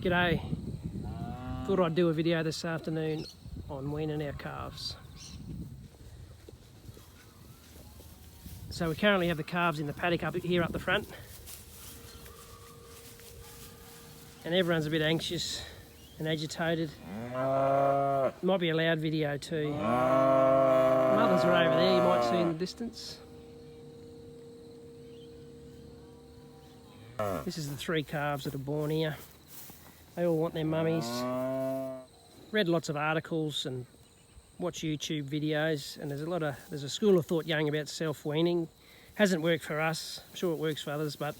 G'day. Thought I'd do a video this afternoon on weaning our calves. So we currently have the calves in the paddock up here up the front. And everyone's a bit anxious and agitated. Might be a loud video too. Mothers are over there, you might see in the distance. This is the 3 calves that are born here. They all want their mummies. Read lots of articles and watch YouTube videos, and there's a school of thought going about self-weaning. Hasn't worked for us. I'm sure it works for others, but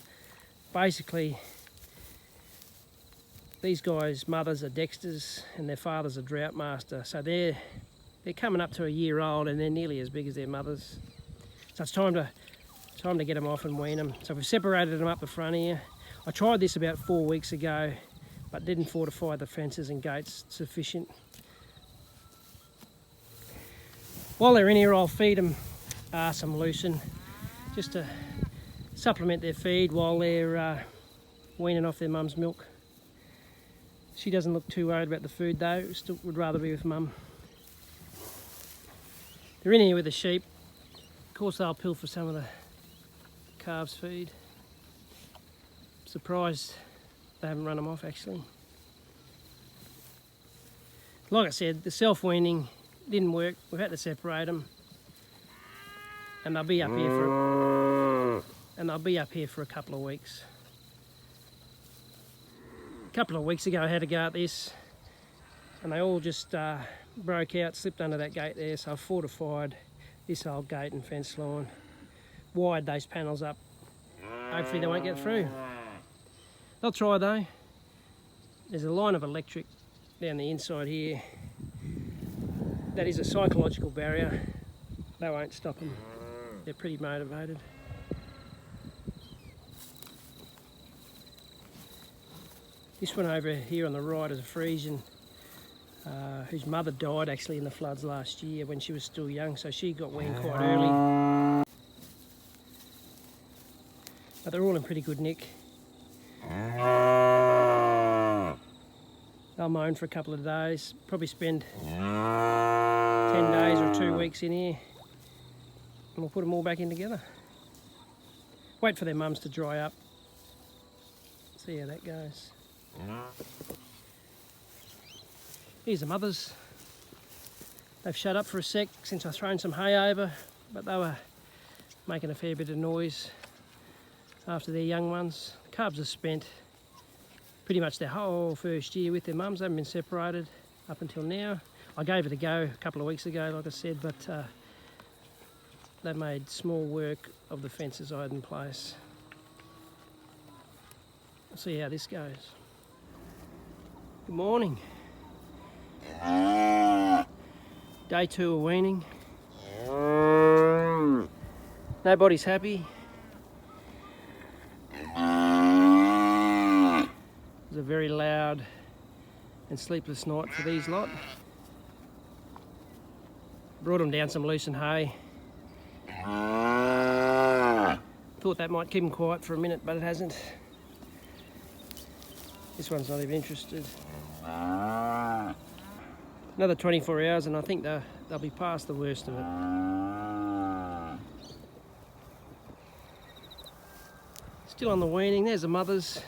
basically these guys' mothers are Dexters and their father's a drought master. So they're coming up to a year old and they're nearly as big as their mothers. So it's time to get them off and wean them. So we've separated them up the front here. I tried this about 4 weeks ago, but didn't fortify the fences and gates sufficient. While they're in here, I'll feed them some lucerne, just to supplement their feed while they're weaning off their mum's milk. She doesn't look too worried about the food though, still would rather be with mum. They're in here with the sheep. Of course they'll pilfer some of the calves' feed. Surprised they haven't run them off actually. Like I said, the self-weaning didn't work. We've had to separate them, and they'll be up here for a couple of weeks. A couple of weeks ago I had a go at this, and they all just broke out, slipped under that gate there. So I fortified this old gate and fence line, wired those panels up. Hopefully they won't get through. They'll try though. There's a line of electric down the inside here. That is a psychological barrier. They won't stop them. They're pretty motivated. This one over here on the right is a Persian whose mother died actually in the floods last year when she was still young, so she got weaned quite early. But they're all in pretty good nick. They'll moan for a couple of days, probably spend 10 days or 2 weeks in here, and we'll put them all back in together. Wait for their mums to dry up, see how that goes. Here's the mothers. They've shut up for a sec since I've thrown some hay over, but they were making a fair bit of noise after their young ones. The calves have spent pretty much their whole first year with their mums. They haven't been separated up until now. I gave it a go a couple of weeks ago, like I said, but they made small work of the fences I had in place. We'll see how this goes. Good morning. Day 2 of weaning. Nobody's happy. It was a very loud and sleepless night for these lot. Brought them down some lucerne hay. Thought that might keep them quiet for a minute, but it hasn't. This one's not even interested. Another 24 hours and I think they'll be past the worst of it. Still on the weaning. There's the mothers.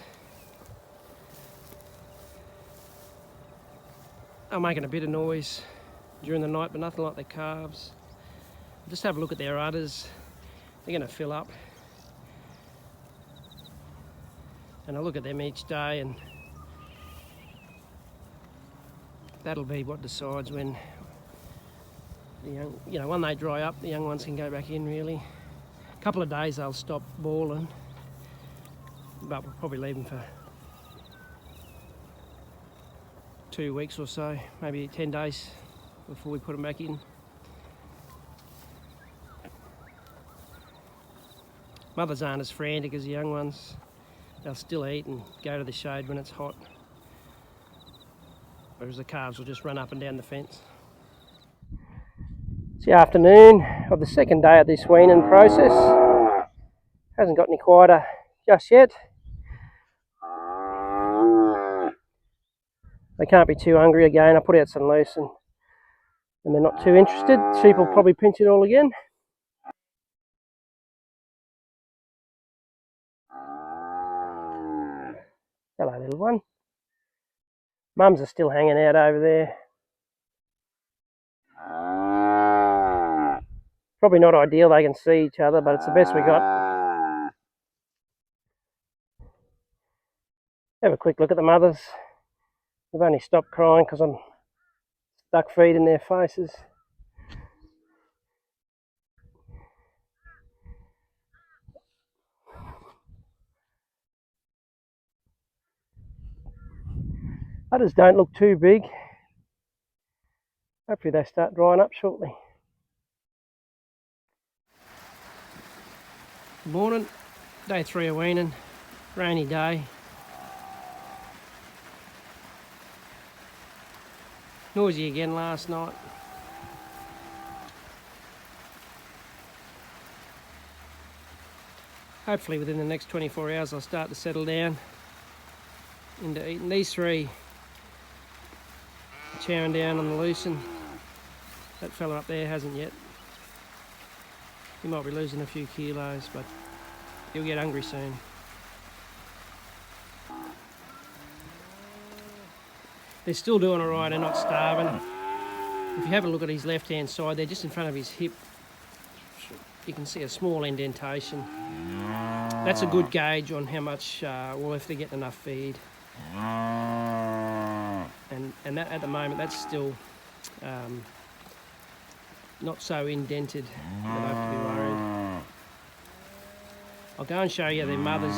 They're making a bit of noise during the night, but nothing like their calves. Just have a look at their udders. They're going to fill up. And I look at them each day, and that'll be what decides when the young, when they dry up, the young ones can go back in really. A couple of days they'll stop bawling, but we'll probably leave them for 2 weeks or so, maybe 10 days before we put them back in. Mothers aren't as frantic as the young ones. They'll still eat and go to the shade when it's hot, whereas the calves will just run up and down the fence. It's the afternoon of the second day of this weaning process. Hasn't got any quieter just yet. They can't be too hungry again. I put out some loose and they're not too interested. Sheep will probably pinch it all again. Hello, little one. Mums are still hanging out over there. Probably not ideal, they can see each other, but it's the best we got. Have a quick look at the mothers. They've only stopped crying because I'm stuck feeding their faces. Udders don't look too big. Hopefully they start drying up shortly. Good morning, day 3 of weaning, rainy day. Noisy again last night. Hopefully within the next 24 hours I'll start to settle down into eating. These 3 are chowing down on the loosen. That fella up there hasn't yet. He might be losing a few kilos, but he'll get hungry soon. They're still doing alright, they're not starving. If you have a look at his left hand side there, just in front of his hip, you can see a small indentation. That's a good gauge on how much, well, if they're getting enough feed. And that, at the moment, that's still not so indented that I have to be worried. I'll go and show you their mothers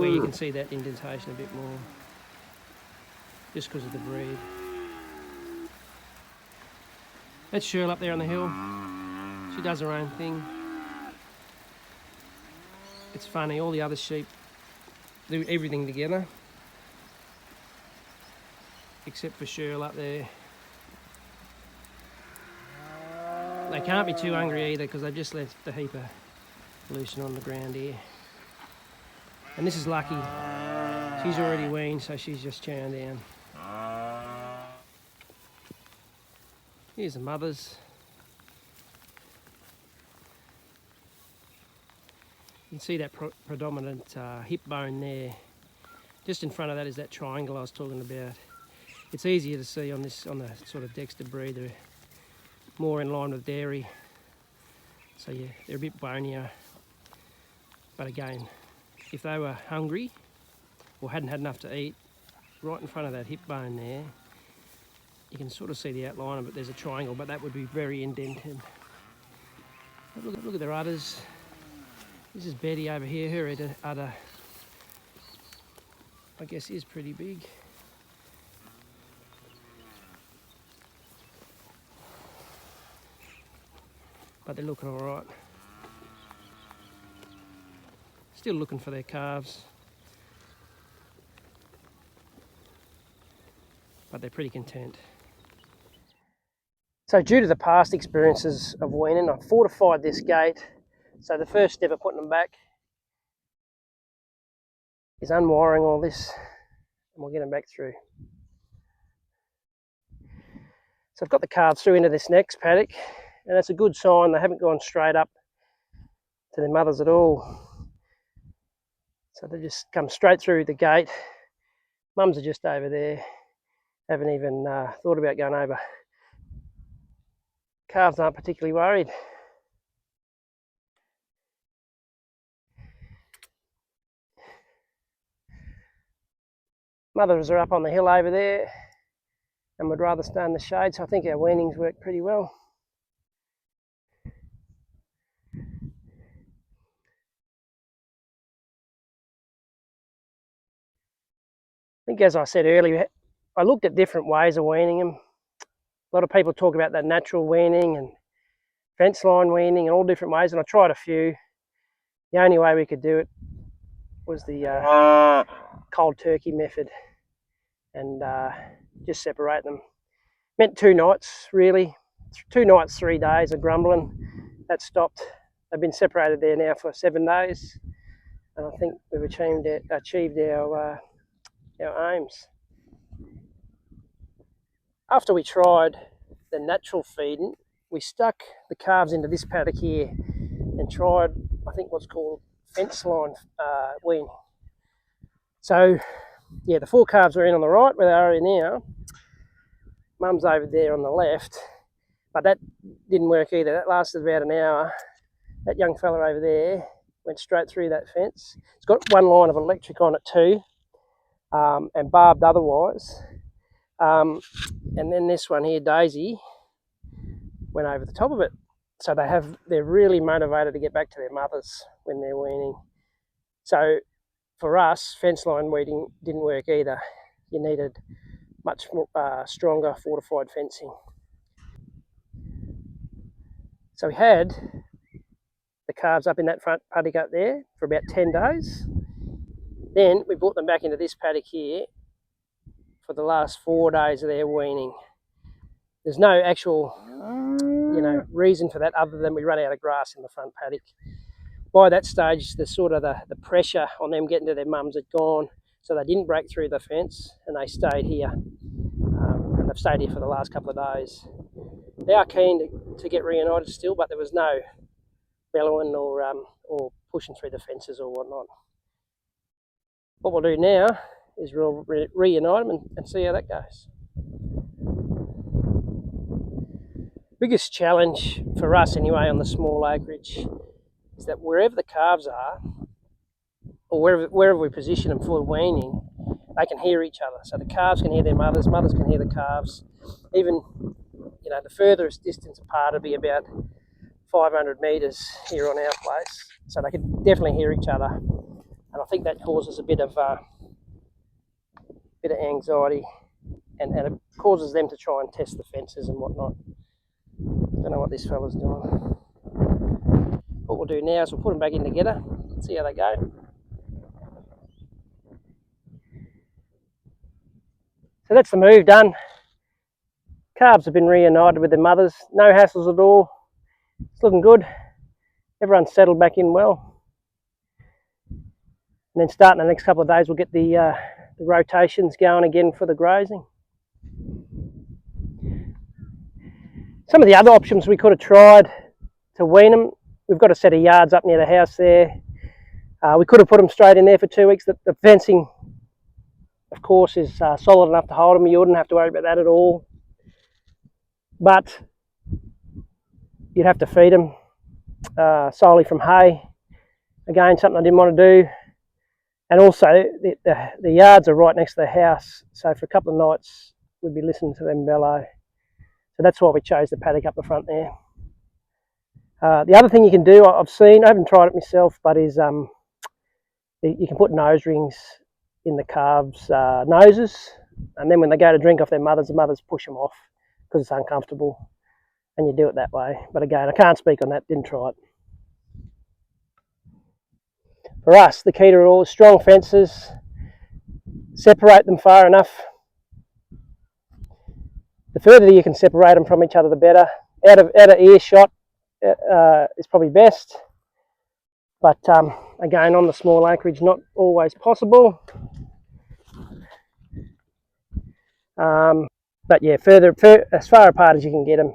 where you can see that indentation a bit more, just because of the breed. That's Shirl up there on the hill. She does her own thing. It's funny, all the other sheep do everything together, except for Shirl up there. They can't be too hungry either because they've just left the heap of loosen on the ground here. And this is lucky. She's already weaned, so she's just chowing down. Here's the mothers. You can see that predominant hip bone there. Just in front of that is that triangle I was talking about. It's easier to see on this, on the sort of Dexter breed. They're more in line with dairy. So yeah, they're a bit bonier. But again, if they were hungry or hadn't had enough to eat, right in front of that hip bone there, you can sort of see the outline of it. There's a triangle, but that would be very indented. Look at their udders. This is Betty over here. Her udder, I guess, is pretty big. But they're looking all right. Still looking for their calves. But they're pretty content. So due to the past experiences of weaning, I've fortified this gate. So the first step of putting them back is unwiring all this, and we'll get them back through. So I've got the calves through into this next paddock, and that's a good sign. They haven't gone straight up to their mothers at all. So they just come straight through the gate. Mums are just over there. Haven't even thought about going over. Calves aren't particularly worried. Mothers are up on the hill over there and would rather stay in the shade, so I think our weanings work pretty well. I think, as I said earlier, I looked at different ways of weaning them. A lot of people talk about that natural weaning and fence line weaning and all different ways, and I tried a few. The only way we could do it was the cold turkey method, and just separate them. Meant 2 nights, really. 2 nights, 3 days of grumbling. That stopped. They've been separated there now for 7 days, and I think we've achieved our aims. After we tried the natural feeding, we stuck the calves into this paddock here and tried, I think, what's called fence line weaning. So, yeah, the 4 calves are in on the right where they are now. Mum's over there on the left, but that didn't work either. That lasted about an hour. That young fella over there went straight through that fence. It's got one line of electric on it too, and barbed otherwise. And then this one here, Daisy, went over the top of it. So they're really motivated to get back to their mothers when they're weaning. So for us, fence line weeding didn't work either. You needed much more, stronger fortified fencing. So we had the calves up in that front paddock up there for about 10 days. Then we brought them back into this paddock here for the last 4 days of their weaning. There's no actual, reason for that other than we run out of grass in the front paddock. By that stage, the pressure on them getting to their mums had gone, so they didn't break through the fence and they stayed here. And they've stayed here for the last couple of days. They are keen to get reunited still, but there was no bellowing or pushing through the fences or whatnot. What we'll do now is we'll reunite them and see how that goes. Biggest challenge for us anyway on the small acreage is that wherever the calves are, or wherever we position them for weaning, they can hear each other. So the calves can hear their mothers, mothers can hear the calves. Even, the furthest distance apart will be about 500 metres here on our place. So they can definitely hear each other. And I think that causes a bit of anxiety, and it causes them to try and test the fences and whatnot. Don't know what this fella's doing. What we'll do now is we'll put them back in together, see how they go. So that's the move done. Calves have been reunited with their mothers, no hassles at all. It's looking good. Everyone's settled back in well. And then starting the next couple of days, we'll get the rotations going again for the grazing. Some of the other options we could have tried to wean them, we've got a set of yards up near the house there. We could have put them straight in there for 2 weeks. The fencing, of course, is solid enough to hold them. You wouldn't have to worry about that at all. But you'd have to feed them solely from hay. Again, something I didn't want to do. And also, the yards are right next to the house. So for a couple of nights, we'd be listening to them bellow. So that's why we chose the paddock up the front there. The other thing you can do, I've seen, I haven't tried it myself, but is you can put nose rings in the calves' noses, and then when they go to drink off their mothers, the mothers push them off because it's uncomfortable, and you do it that way. But again, I can't speak on that, didn't try it. For us, the key to it all is strong fences, separate them far enough. The further you can separate them from each other, the better. Out of earshot is probably best. But again, on the small acreage, not always possible. But yeah, as far apart as you can get them,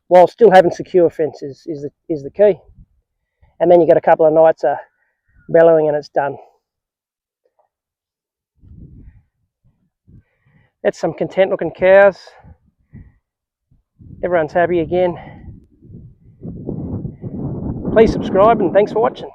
while still having secure fences is the key. And then you get a couple of nights of bellowing and it's done. That's some content looking cows. Everyone's happy again. Please subscribe and thanks for watching.